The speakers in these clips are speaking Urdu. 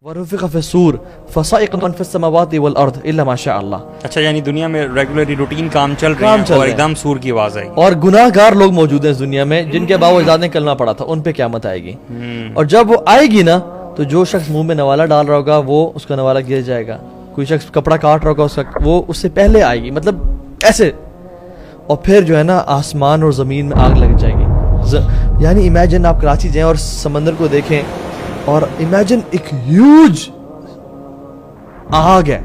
ورفق فی الصور فصائق من فی السماوات والارض الا ما شاء اللہ. اچھا یعنی دنیا میں ریگولرلی روٹین کام چل رہے ہیں اور ایک دم سور کی آواز آئی. اور گناہ گار لوگ موجود ہیں اس دنیا میں جن کے باوجود نے کلمہ پڑھا تھا, ان پہ قیامت آئے گی. اور جب وہ آئے گی نا تو جو شخص منہ میں نوالا ڈال رہا ہوگا وہ اس کا نوالا گر جائے گا. کوئی شخص کپڑا کاٹ رہا ہوگا اس کا وہ اس سے پہلے آئے گی, مطلب ایسے. اور پھر جو ہے نا آسمان اور زمین میں آگ لگ جائے گی. یعنی امیجن آپ کراچی جائیں اور سمندر کو دیکھیں اور امیجن ایک ہیوج آگ ہے.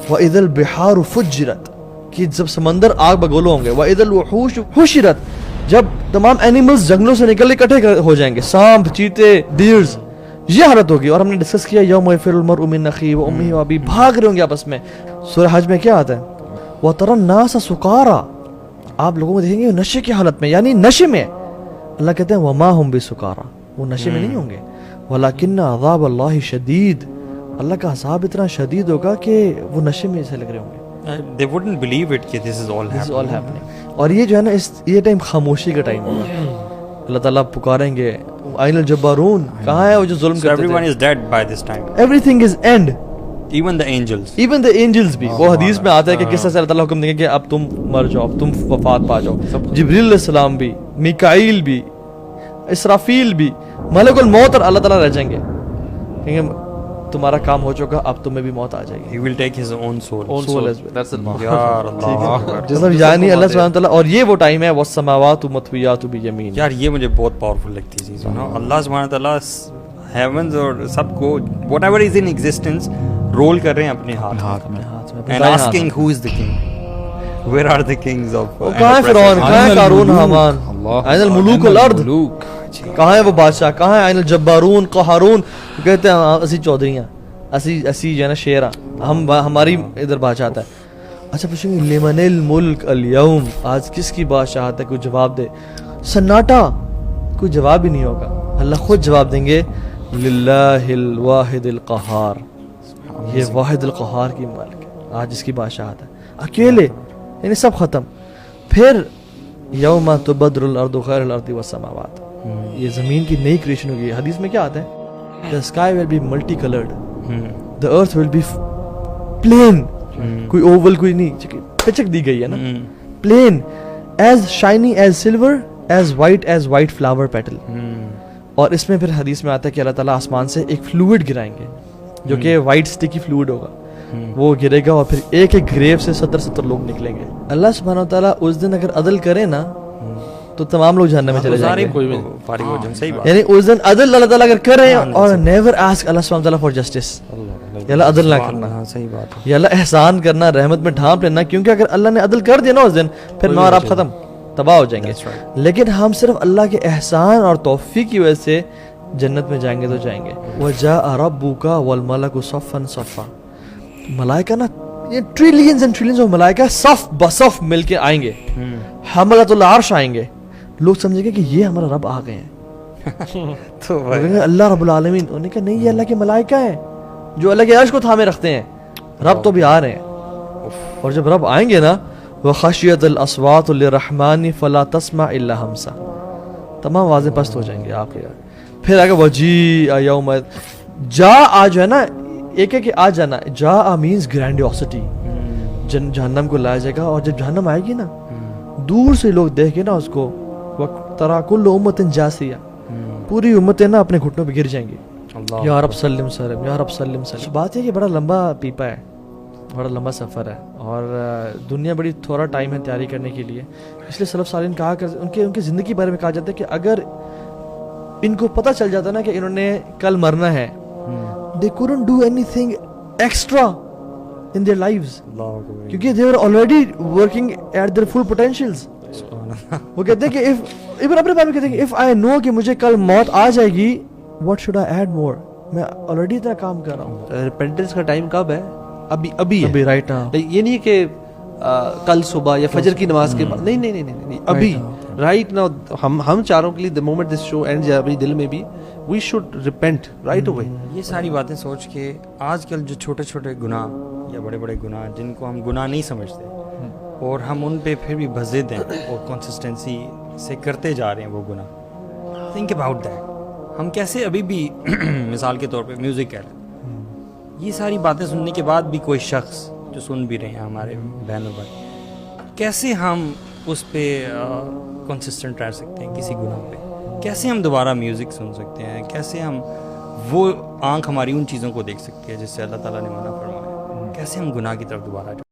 وَإِذَا الْبِحَارُ فُجِّرَتْ کہ جب سمندر آگ بگولو ہوں گے. وَإِذَا الْوُحُوشُ حُشِرَتْ جب تمام اینیملز جنگلوں سے نکل کے اکٹھے ہو جائیں گے, سانپ, چیتے, ڈیرز, یہ حالت ہوگی. اور ہم نے ڈسکس کیا یوم یفر المرء من اخیہ وامہ وابیہ, بھاگ رہے ہوں گے آپس میں. سورہ حج میں کیا آتا ہے؟ وَتَرَى النَّاسَ سُکَارَى آپ لوگوں کو دیکھیں گے نشے کی حالت میں, یعنی نشے میں. اللہ کہتے ہیں وَمَا هُمْ بِسُکَارَى وہ نشے میں نہیں ہوں گے. وَلَكِنَّ عَذَابَ اللَّهِ شَدِيدٌ اللہ کا عذاب اتنا شدید ہوگا کہ وہ نشے میں ایسے لگ رہے ہوں گے. They wouldn't believe it کہ this is all happening. اور یہ جو ہے نا یہ ٹائم خاموشی کا ٹائم ہوگا. اللہ تعالیٰ پکاریں گے آئین الجبارون کہاں ہے وہ جو ظلم کرتے تھے. Everyone is dead by this time. Everything is end. Even the angels. Even the angels بھی. وہ حدیث میں آتا ہے کہ کس طرح سے اللہ تعالیٰ حکم دیں گے کہ اب تم مر جاؤ, اب تم وفات پا جاؤ. جبریل علیہ السلام بھی, میکائیل بھی, اسرافیل بھی, ملک الموت, اور اللہ تعالیٰ رہ جائیں گے کہیں گے تمہارا کام ہو چکا, اب تمہیں بھی موت آ جائے گی. He will take his own soul. That's Allah. یار اللہ جس طرح یعنی اللہ سبحانہ وتعالیٰ. اور یہ وہ ٹائم ہے والسماوات مطویات بیمین. یار یہ مجھے بہت پاورفل لگتی چیز ہے نا. اللہ سبحانہ تعالیٰ ہیونز اور سب کو whatever is in existence rule کر رہے ہیں اپنے ہاتھ میں. And asking who is the king? Where are the kings of کہاں ہے فرعون, کہاں ہے قارون, حامان, این الملوک الارض, کہاں ہے وہ بادشاہ, کہاں ہے این الجبارون قہارون. کہتے ہیں اسی چودھری ہیں, اسی جو ہے نا شیر ہم, ہماری ادھر بادشاہت ہے. اچھا پوچھیں گے لمن الملک اليوم آج کس کی بادشاہت ہے, کوئی جواب دے. سناٹا, کوئی جواب ہی نہیں ہوگا. اللہ خود جواب دیں گے للہ الواحد القہار, یہ واحد القہار کی مالک ہے آج اس کی بادشاہت ہے, اکیلے, یعنی سب ختم. پھر یوم تبدل الارض غیر الارض والسماوات, یہ زمین کی نئی کریشن ہوگی. حدیث میں کیا آتا ہے؟ The sky will be multicolored. The earth will be plain. کوئی اوول کوئی نہیں, پچک دی گئی ہے نا, plain, as shiny as silver, as white flower petal. اور اس میں پھر حدیث میں آتا ہے کہ اللہ تعالیٰ آسمان سے ایک فلوئڈ گرائیں گے جو کہ وائٹ سٹیکی فلوئڈ ہوگا, وہ گرے گا اور پھر ایک ایک گریو سے 70 لوگ نکلیں گے. اللہ سبحانہ وتعالیٰ اس دن اگر عدل کرے نا تو تمام لوگ جہنم میں چلے جائیں گے, کوئی بھی نہیں. یعنی اس دن عدل اللہ تعالیٰ اگر کرے اور نیور آسک اللہ سبحانہ وتعالیٰ فار جسٹس, یا اللہ عدل نہ کرنا, صحیح بات ہے, یا اللہ احسان کرنا, رحمت میں ڈھانپ لینا, کیونکہ اگر اللہ نے عدل کر دیا نا اس دن پھر میں اور آپ ختم, تباہ ہو جائیں گے. لیکن ہم صرف اللہ کے احسان اور توفیق کی وجہ سے جنت میں جائیں گے تو جائیں گے. وَجَاءَ رَبُّكَ وَالْمَلَكُ صَفًّا صَفًّا ملائکہ نا, یہ ٹریلینز اینڈ ٹریلینز آف ملائکہ صف بصف مل کے آئیں گے. حملۃ العرش آئیں گے. لوگ سمجھیں گے کہ یہ ہمارا رب آ گئے ہیں تو اللہ رب العالمین. انہوں نے کہا نہیں, یہ اللہ کے ملائکہ ہیں جو اللہ کے عرش کو تھامے رکھتے ہیں. رب تو بھی آ رہے ہیں, اور جب رب آئیں گے نا وَخَشِيَتِ الْأَصْوَاتُ لِلرَّحْمَنِ فَلَا تَسْمَعُ إِلَّا هَمْسًا تمام آوازیں پست ہو جائیں گے آپ کے. پھر آگے وَجِيءَ يَوْمَ جا جو ہے نا, ایک ہے کہ آ جانا, جا مینز گرینڈیوسٹی, جہنم کو لایا جائے گا. اور جب جہنم آئے گی نا دور سے لوگ دیکھ کے نا اس کو ترا کل امت جاسیہ, پوری امتیں نا اپنے گھٹنوں پہ گر جائیں گی. یا رب سلم سلم, یا رب سلم سلم. بات ہے کہ بڑا لمبا پیپا ہے, بڑا لمبا سفر ہے, اور دنیا بڑی تھوڑا ٹائم ہے تیاری کرنے کے لیے. اس لیے سلف صالحین کہا کر ان کی زندگی کے بارے میں کہا جاتا ہے کہ اگر ان کو پتہ چل جاتا نا کہ انہوں نے کل مرنا ہے, they couldn't do anything extra in their lives, کیونکہ they were already working at their full potentials. وہ کہتے ہیں کہ اپنے بارے میں کہتے ہیں کہ if I know کہ مجھے کل موت آ جائے گی what should I add more, میں already اتنا کام کر رہا ہوں. ریپینٹنس کا ٹائم کب ہے؟ ابھی رائٹ ناؤ. یہ نہیں کہ کل صبح یا فجر کی نماز کے بعد, نہیں, ابھی رائٹ ناؤ. ہم چاروں کے لیے the moment this show ends یا ابھی دل میں بھی we should repent right away. یہ ساری باتیں سوچ کے آج کل جو چھوٹے چھوٹے گناہ یا بڑے بڑے گناہ جن کو ہم گناہ نہیں سمجھتے اور ہم ان پہ پھر بھی بھزد ہیں اور کنسسٹنسی سے کرتے جا رہے ہیں وہ گناہ, think about that. ہم کیسے ابھی بھی مثال کے طور پہ میوزک کہہ لیں, یہ ساری باتیں سننے کے بعد بھی کوئی شخص جو سن بھی رہے ہیں ہمارے بہنوں بھائی, کیسے ہم اس پہ کنسسٹنٹ رہ سکتے ہیں کسی گناہ پہ؟ کیسے ہم دوبارہ میوزک سن سکتے ہیں؟ کیسے ہم وہ آنکھ ہماری ان چیزوں کو دیکھ سکتی ہے جس سے اللہ تعالیٰ نے منع فرمایا؟ کیسے ہم گناہ کی طرف دوبارہ جا